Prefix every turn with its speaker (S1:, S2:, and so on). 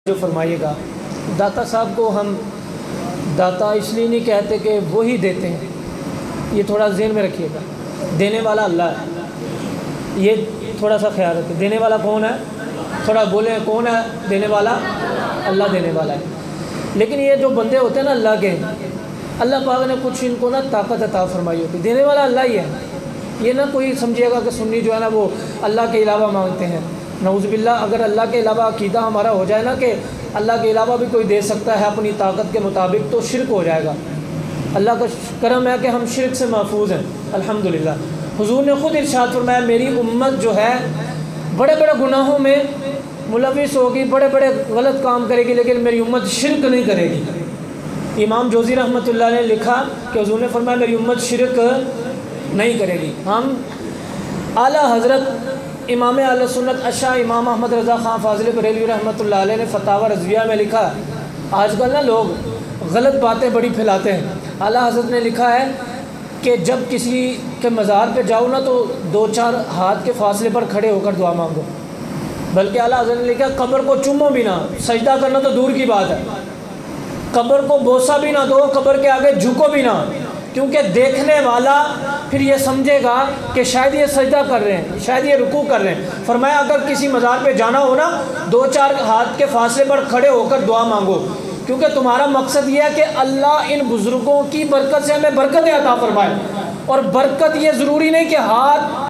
S1: جو فرمائیے گا، داتا صاحب کو ہم داتا اس لیے نہیں کہتے کہ وہی دیتے ہیں، یہ تھوڑا ذہن میں رکھیے گا۔ دینے والا اللہ ہے، یہ تھوڑا سا خیال رکھیں۔ دینے والا کون ہے؟ تھوڑا بولیں کون ہے دینے والا؟ اللہ دینے والا ہے۔ لیکن یہ جو بندے ہوتے ہیں نا اللہ کے، اللہ پاک نے کچھ ان کو نا طاقت عطا فرمائی ہوتی ہے۔ دینے والا اللہ ہی ہے، یہ نہ کوئی سمجھے گا کہ سنی جو ہے نا وہ اللہ کے علاوہ مانگتے ہیں۔ نعوذ باللہ، اگر اللہ کے علاوہ عقیدہ ہمارا ہو جائے نا کہ اللہ کے علاوہ بھی کوئی دے سکتا ہے اپنی طاقت کے مطابق، تو شرک ہو جائے گا۔ اللہ کا کرم ہے کہ ہم شرک سے محفوظ ہیں الحمدللہ۔ حضور نے خود ارشاد فرمایا میری امت جو ہے بڑے بڑے گناہوں میں ملوث ہوگی، بڑے بڑے غلط کام کرے گی، لیکن میری امت شرک نہیں کرے گی۔ امام جوزی رحمۃ اللہ نے لکھا کہ حضور نے فرمایا میری امت شرک نہیں کرے گی۔ ہم اعلیٰ حضرت امام اہل سنت اشاع امام احمد رضا خان فاضل بریلوی رحمۃ اللہ علیہ نے فتاوی رضویہ میں لکھا، آج کل نا لوگ غلط باتیں بڑی پھیلاتے ہیں۔ اعلیٰ حضرت نے لکھا ہے کہ جب کسی کے مزار پہ جاؤ نا تو 2-4 ہاتھ کے فاصلے پر کھڑے ہو کر دعا مانگو، بلکہ اعلیٰ حضرت نے لکھا قبر کو چومو بھی نہ، سجدہ کرنا تو دور کی بات ہے، قبر کو بوسہ بھی نہ دو، قبر کے آگے جھکو بھی نہ، کیونکہ دیکھنے والا پھر یہ سمجھے گا کہ شاید یہ سجدہ کر رہے ہیں، شاید یہ رکوع کر رہے ہیں۔ فرمایا اگر کسی مزار پہ جانا ہو نا 2-4 ہاتھ کے فاصلے پر کھڑے ہو کر دعا مانگو، کیونکہ تمہارا مقصد یہ ہے کہ اللہ ان بزرگوں کی برکت سے ہمیں برکتیں عطا فرمائے۔ اور برکت یہ ضروری نہیں کہ ہاتھ